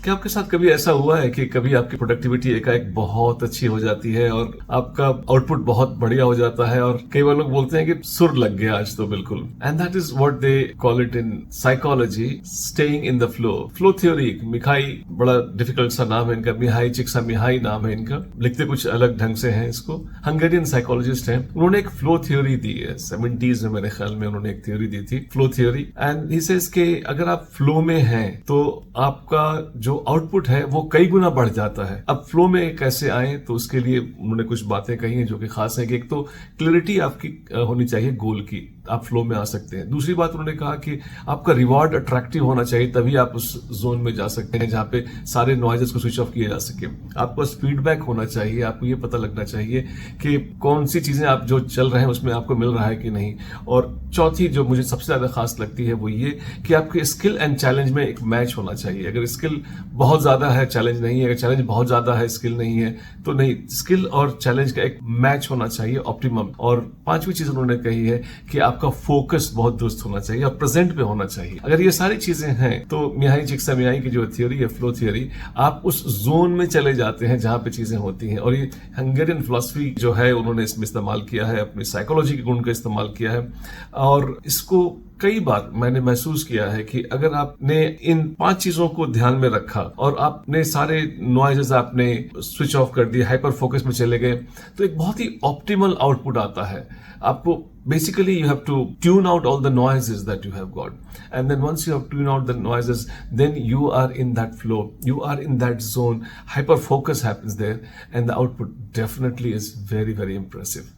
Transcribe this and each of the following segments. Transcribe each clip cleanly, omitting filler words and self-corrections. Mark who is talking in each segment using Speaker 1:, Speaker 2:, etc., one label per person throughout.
Speaker 1: क्या आपके साथ कभी ऐसा हुआ है कि कभी आपकी प्रोडक्टिविटी एकाएक बहुत अच्छी हो जाती है और आपका आउटपुट बहुत बढ़िया हो जाता है और कई बार लोग बोलते हैं कि सुर लग गया आज तो बिल्कुल, and that is what they call it in psychology staying in the flow theory. Mihai बड़ा डिफिकल्ट सा नाम है इनका, मिहाई चिक्सामिहाई नाम है इनका, लिखते कुछ अलग ढंग से हैं इसको। हंगेरियन साइकोलॉजिस्ट हैं, उन्होंने एक फ्लो थ्योरी दी है 70s में, मेरे ख्याल में उन्होंने एक थ्योरी दी थी, flow theory. And he says कि अगर आप फ्लो में हैं तो आपका जो आउटपुट है वो कई गुना बढ़ जाता है। अब फ्लो में कैसे आए, तो उसके लिए उन्होंने कुछ बातें कही हैं जो कि खास है कि एक तो क्लैरिटी आपकी होनी चाहिए गोल की, आप फ्लो में आ सकते हैं। दूसरी बात उन्होंने कहा कि आपका रिवॉर्ड अट्रैक्टिव होना चाहिए, तभी आप उस जोन में जा सकते हैं जहां पे सारे नॉइजेस को स्विच ऑफ किया जा सके। आपको फीडबैक होना चाहिए, आपको ये पता लगना चाहिए कि कौन सी चीजें आप जो चल रहे हैं उसमें आपको मिल रहा है कि नहीं। और चौथी जो मुझे सबसे ज्यादा खास लगती है वो ये कि आपके स्किल एंड चैलेंज में एक मैच होना चाहिए। अगर स्किल बहुत ज्यादा है, चैलेंज नहीं है, अगर चैलेंज बहुत ज्यादा है, स्किल नहीं है, तो नहीं, स्किल और चैलेंज का एक मैच होना चाहिए, ऑप्टिमम। और पांचवी चीज उन्होंने कही है कि आपका फोकस बहुत दुरुस्त होना चाहिए और प्रेजेंट पे होना चाहिए। अगर ये सारी चीजें हैं तो मिहाई चिक्सामिहाई की जो थ्योरी है, फ्लो थ्योरी, आप उस जोन में चले जाते हैं जहां पे चीजें होती हैं। और ये हंगेरियन फिलॉसफी जो है उन्होंने इसमें इस्तेमाल किया है, अपनी साइकोलॉजी के गुण का इस्तेमाल किया है। और इसको कई बार मैंने महसूस किया है कि अगर आपने इन 5 चीजों को ध्यान में रखा और आपने सारे नॉइजेस आपने स्विच ऑफ कर दिए, हाइपर फोकस में चले गए, तो एक बहुत ही ऑप्टिमल आउटपुट आता है। आपको basically you have to tune out all the noises that you have got, and then once you have tuned out the noises, then you are in that flow, you are in that zone, hyper focus happens there, and the output definitely is very very impressive.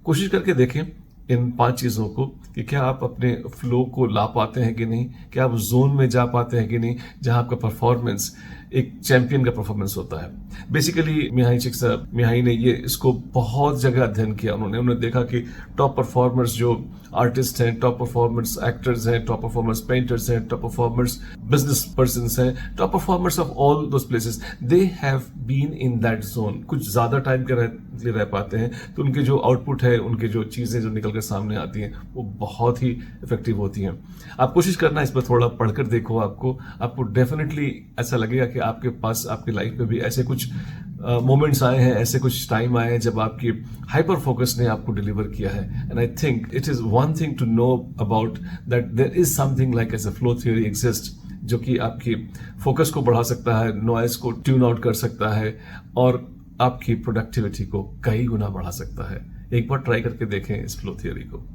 Speaker 1: कोशिश करके देखें इन 5 चीजों को कि क्या आप अपने flow को ला पाते हैं कि नहीं, क्या आप जोन में जा पाते हैं कि नहीं, जहां आपका परफॉर्मेंस एक चैंपियन का परफॉर्मेंस होता है। बेसिकली मिहाई चिक्सामिहाई ने ये इसको बहुत जगह अध्ययन किया। उन्होंने देखा कि टॉप परफॉर्मर्स जो आर्टिस्ट हैं, टॉप परफॉर्मर्स एक्टर्स हैं, टॉप परफॉर्मर्स पेंटर्स हैं, टॉप परफॉर्मर्स बिजनेस पर्सन्स हैं, top performers of all those places, they have been in that zone. कुछ ज्यादा टाइम के लिए रह पाते हैं तो उनके जो आउटपुट है, उनके जो चीजें जो निकल कर सामने आती हैं वो बहुत ही इफेक्टिव होती हैं। आप कोशिश करना इस पर थोड़ा पढ़कर देखो, आपको डेफिनेटली ऐसा लगेगा कि आपके पास आपकी लाइफ में भी ऐसे कुछ मोमेंट्स आए हैं, ऐसे कुछ टाइम आए हैं जब आपकी हाइपर फोकस ने आपको डिलीवर किया है। And I think it is one thing to know about that there is something like as a flow theory exist, जो कि आपकी फोकस को बढ़ा सकता है, नॉइज को ट्यून आउट कर सकता है और आपकी प्रोडक्टिविटी को कई गुना बढ़ा सकता है। एक बार ट्राई करके देखें इस फ्लो थ्योरी को।